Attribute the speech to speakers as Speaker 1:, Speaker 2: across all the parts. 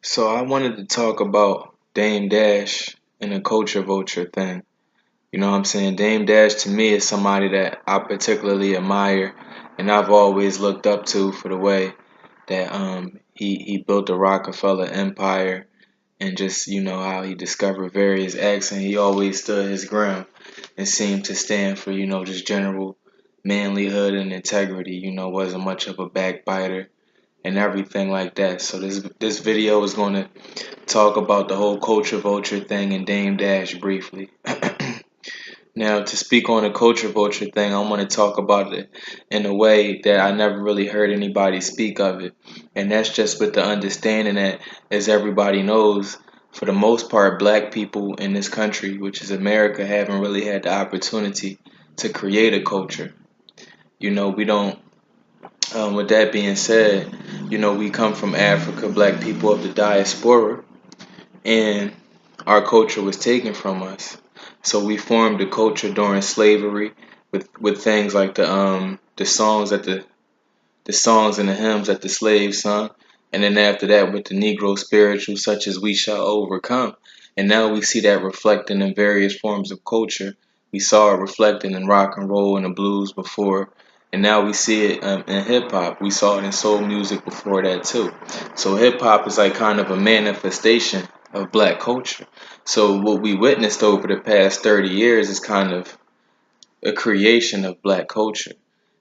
Speaker 1: So I wanted to talk about Dame Dash and the culture vulture thing. You know what I'm saying? Dame Dash to me is somebody that I particularly admire and I've always looked up to for the way that he built the Rockefeller empire and just how he discovered various acts, and he always stood his ground and seemed to stand for just general manlyhood and integrity. Wasn't much of a backbiter and everything like that. So this video is going to talk about the whole culture vulture thing and Dame Dash briefly. Now, to speak on the culture vulture thing, I want to talk about it in a way that I never really heard anybody speak of it. And that's just with the understanding that, as everybody knows, for the most part, black people in this country, which is America, haven't really had the opportunity to create a culture. We don't. With that being said, we come from Africa, black people of the diaspora, and our culture was taken from us. So we formed a culture during slavery with things like the songs that the songs and the hymns that the slaves sung, and then after that with the Negro spirituals such as "We Shall Overcome." And now we see that reflecting in various forms of culture. We saw it reflecting in rock and roll and the blues before, and now we see it in hip hop. We saw it in soul music before that too. So hip hop is like kind of a manifestation of black culture. So what we witnessed over the past 30 years is kind of a creation of black culture.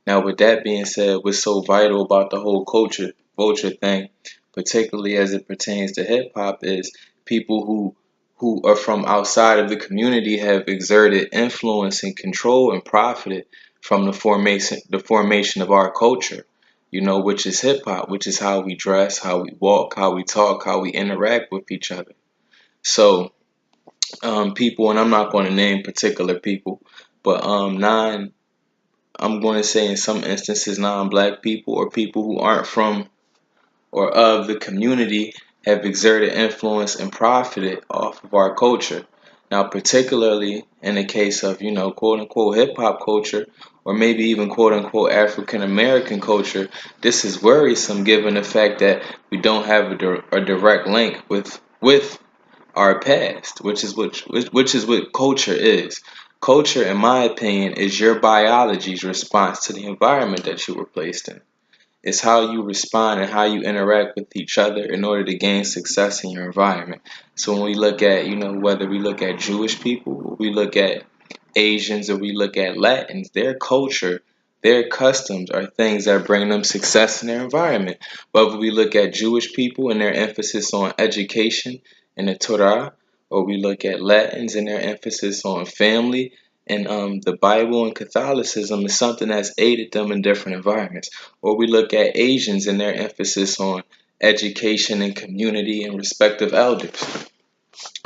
Speaker 1: Now, with that being said, what's so vital about the whole culture vulture thing, particularly as it pertains to hip hop, is people who are from outside of the community have exerted influence and control and profited from the formation of our culture. Which is hip hop, which is how we dress, how we walk, how we talk, how we interact with each other. So, people, and I'm not going to name particular people, but I'm going to say in some instances, non-black people or people who aren't from or of the community have exerted influence and profited off of our culture. Now, particularly in the case of, quote unquote hip hop culture, or maybe even quote unquote African American culture, this is worrisome given the fact that we don't have a direct link with our past, which is what culture is. Culture, in my opinion, is your biology's response to the environment that you were placed in. It's how you respond and how you interact with each other in order to gain success in your environment. So when we look at, whether we look at Jewish people, or we look at Asians, or we look at Latins, their culture, their customs are things that bring them success in their environment. Whether we look at Jewish people and their emphasis on education and the Torah, or we look at Latins and their emphasis on family and the Bible and Catholicism is something that's aided them in different environments. Or we look at Asians and their emphasis on education and community and respect of elders.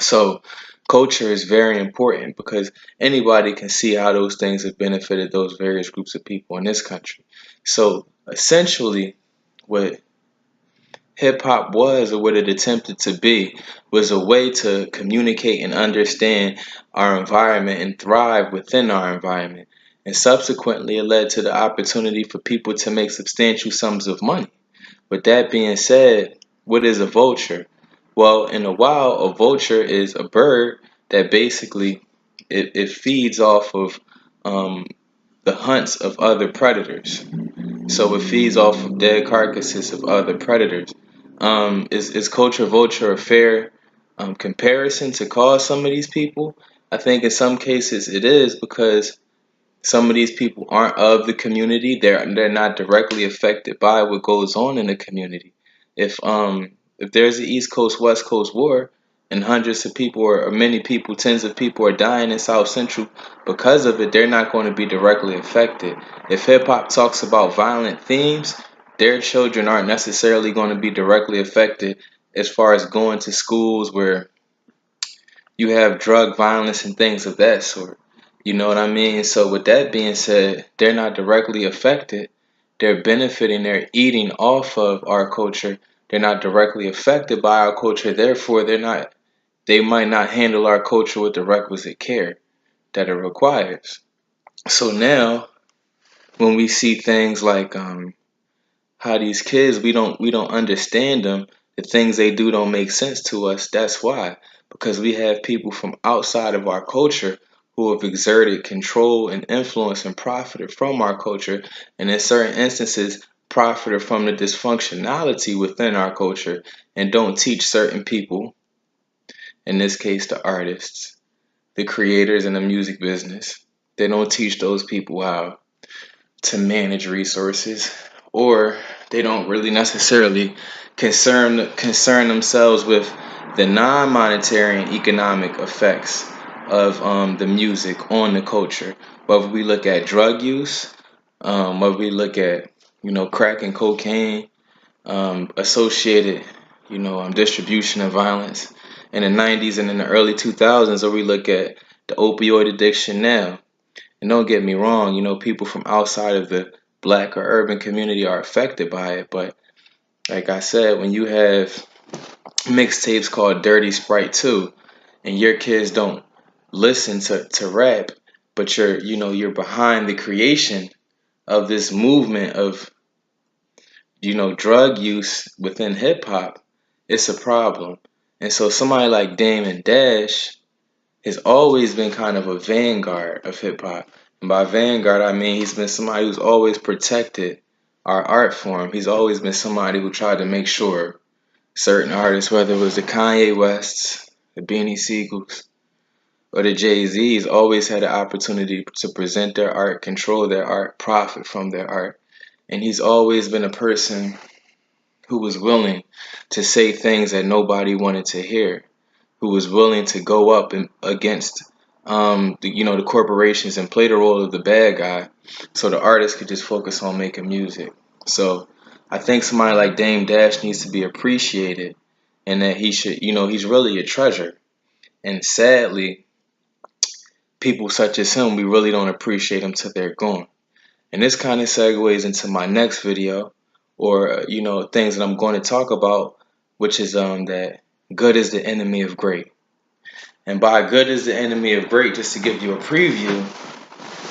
Speaker 1: So culture is very important because anybody can see how those things have benefited those various groups of people in this country. So essentially, what hip hop was, or what it attempted to be, was a way to communicate and understand our environment and thrive within our environment. And subsequently, it led to the opportunity for people to make substantial sums of money. With that being said, what is a vulture? Well, in the wild, a vulture is a bird that basically it feeds off of um, the hunts of other predators. So it feeds off of dead carcasses of other predators. Is culture vulture a fair comparison to call some of these people? I think in some cases it is because some of these people aren't of the community. They're not directly affected by what goes on in the community. If there's an East Coast West Coast war and hundreds of people or many people, tens of people are dying in South Central because of it, they're not going to be directly affected. If hip hop talks about violent themes, their children aren't necessarily going to be directly affected as far as going to schools where you have drug violence and things of that sort. You know what I mean? So with that being said, they're not directly affected. They're benefiting, they're eating off of our culture. They're not directly affected by our culture. Therefore, they might not handle our culture with the requisite care that it requires. So now when we see things like how these kids we don't understand them The things they do don't make sense to us. That's why. Because we have people from outside of our culture who have exerted control and influence and profited from our culture, and in certain instances, profited from the dysfunctionality within our culture and don't teach certain people, in this case, the artists, the creators in the music business, they don't teach those people how to manage resources, or they don't really necessarily concern themselves with the non-monetary and economic effects of the music on the culture. Whether we look at drug use, whether we look at crack and cocaine, associated distribution of violence in the 90s and in the early 2000s, or we look at the opioid addiction now. And don't get me wrong, people from outside of the black or urban community are affected by it. But like I said, when you have mixtapes called Dirty Sprite 2 and your kids don't listen to rap, but you're behind the creation of this movement of, drug use within hip hop, it's a problem. And so somebody like Damon Dash has always been kind of a vanguard of hip hop. And by vanguard, I mean he's been somebody who's always protected our art form. He's always been somebody who tried to make sure certain artists, whether it was the Kanye Wests, the Beanie Siegels, or the Jay-Z's, always had the opportunity to present their art, control their art, profit from their art. And he's always been a person who was willing to say things that nobody wanted to hear, who was willing to go up against the corporations and play the role of the bad guy, so the artist could just focus on making music. So I think somebody like Dame Dash needs to be appreciated, and that he should, he's really a treasure. And sadly, people such as him, we really don't appreciate them till they're gone. And this kind of segues into my next video, or things that I'm going to talk about, which is that good is the enemy of great. And by good is the enemy of great, just to give you a preview,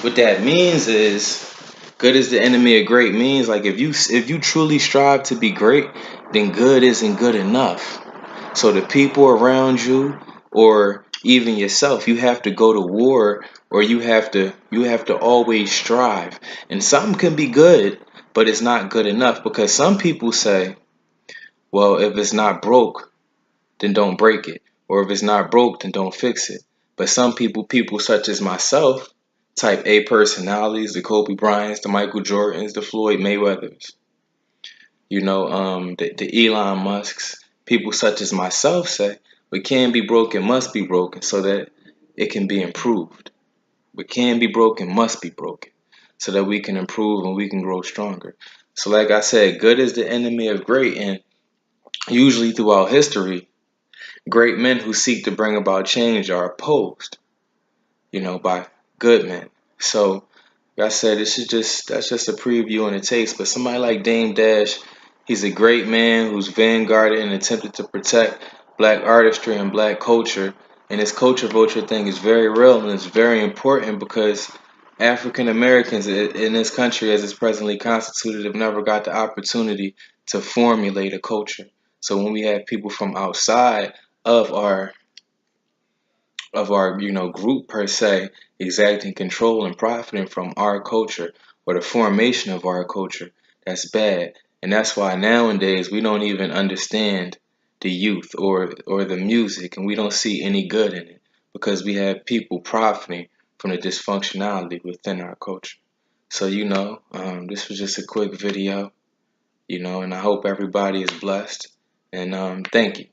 Speaker 1: what that means is good is the enemy of great means like if you truly strive to be great, then good isn't good enough. So the people around you, or even yourself, you have to go to war, or you have to always strive. And something can be good, but it's not good enough, because some people say, well, if it's not broke, then don't break it. Or if it's not broke, then don't fix it. But some people such as myself, type A personalities, the Kobe Bryants, the Michael Jordans, the Floyd Mayweathers, the Elon Musks, people such as myself say, what can be broken must be broken so that it can be improved. What can be broken must be broken so that we can improve and we can grow stronger. So like I said, good is the enemy of great. And usually throughout history, great men who seek to bring about change are opposed, by good men. So, like I said, that's just a preview and a taste. But somebody like Dame Dash, he's a great man who's vanguarded and attempted to protect black artistry and black culture. And this culture vulture thing is very real and it's very important, because African Americans in this country, as it's presently constituted, have never got the opportunity to formulate a culture. So when we have people from outside of our group per se exacting control and profiting from our culture or the formation of our culture, that's bad. And that's why nowadays we don't even understand the youth or the music, and we don't see any good in it, because we have people profiting from the dysfunctionality within our culture. So this was just a quick video, and I hope everybody is blessed, and thank you.